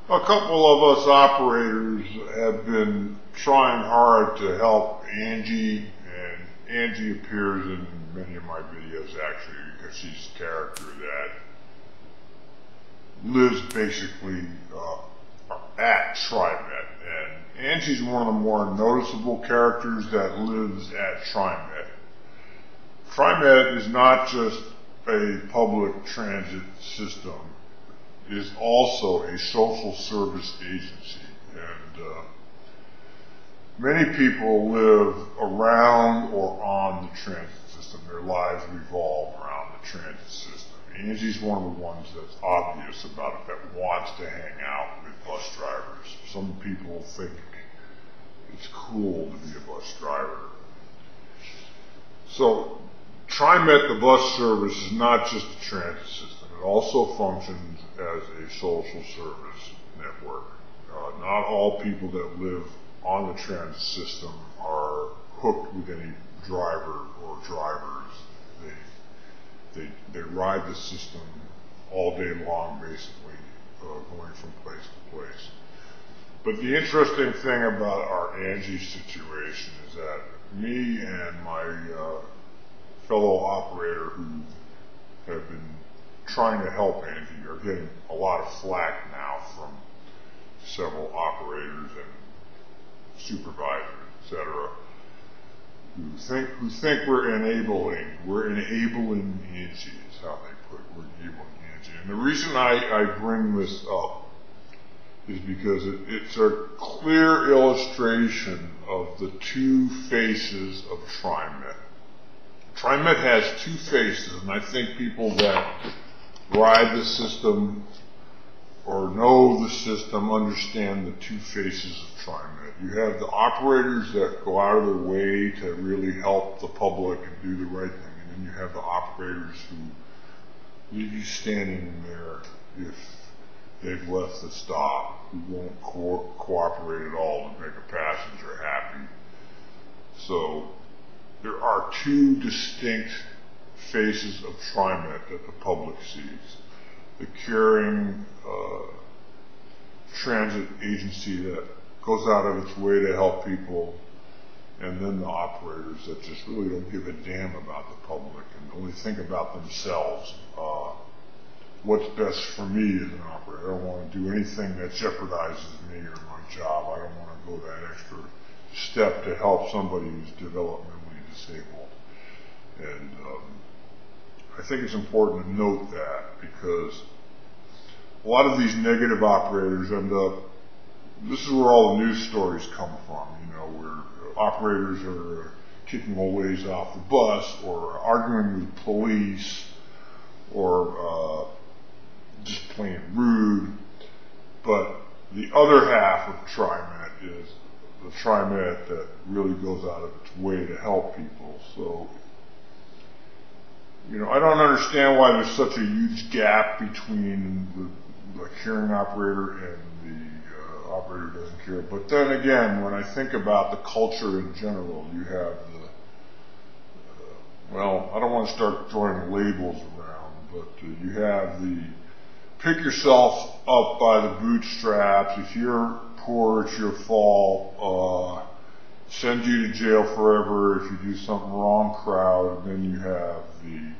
A couple of us operators have been trying hard to help Angie, and Angie appears in many of my videos actually because she's a character that lives basically at TriMet, and Angie's one of the more noticeable characters that lives at TriMet. TriMet is not just a public transit system. It is also a social service agency, and many people live around or on the transit system. Their lives revolve around the transit system. Angie's one of the ones that's obvious about it, that wants to hang out with bus drivers. Some people think it's cool to be a bus driver. So TriMet, the bus service, is not just a transit system. It also functions as a social service network. Not all people that live on the transit system are hooked with any driver or drivers. They ride the system all day long, basically, going from place to place. But the interesting thing about our Angie situation is that me and my fellow operator who have been trying to help Angie are getting a lot of flack now from several operators and supervisors, etc., who think we're enabling Angie, is how they put it. We're enabling Angie. And the reason I bring this up is because it's a clear illustration of the two faces of TriMet. TriMet has two faces, and I think people that ride the system or know the system understand the two faces of TriMet. You have the operators that go out of their way to really help the public and do the right thing, and then you have the operators who leave you standing there if they've left the stop, who won't cooperate at all to make a passenger happy. So there are two distinct faces of TriMet that the public sees. The caring transit agency that goes out of its way to help people, and then the operators that just really don't give a damn about the public and only think about themselves. What's best for me as an operator? I don't want to do anything that jeopardizes me or my job. I don't want to go that extra step to help somebody who's developmentally disabled. And I think it's important to note that, because a lot of these negative operators end up, this is where all the news stories come from, where operators are kicking old ladies off the bus or arguing with police or just plain rude. But the other half of TriMet is the TriMet that really goes out of its way to help people. So, I don't understand why there's such a huge gap between the caring operator and the operator who doesn't care. But then again, when I think about the culture in general, you have I don't want to start throwing labels around, but you have the pick yourself up by the bootstraps. If you're poor, it's your fault. Send you to jail forever if you do something wrong crowd. And then you have the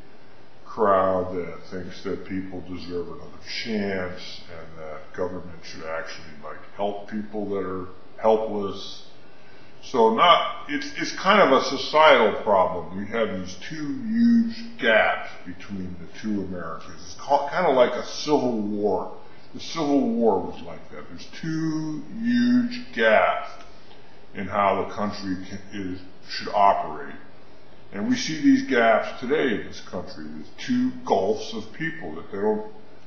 crowd that thinks that people deserve another chance and that government should actually help people that are helpless. So it's kind of a societal problem. We have these two huge gaps between the two Americas. It's kind of like a civil war. The Civil War was like that. There's two huge gaps in how the country should operate. And we see these gaps today in this country. There's two gulfs of people that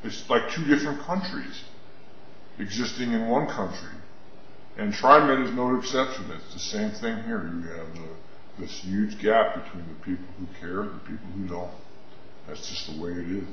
it's like two different countries existing in one country. And TriMet is no exception. It's the same thing here. You have this huge gap between the people who care and the people who don't. That's just the way it is.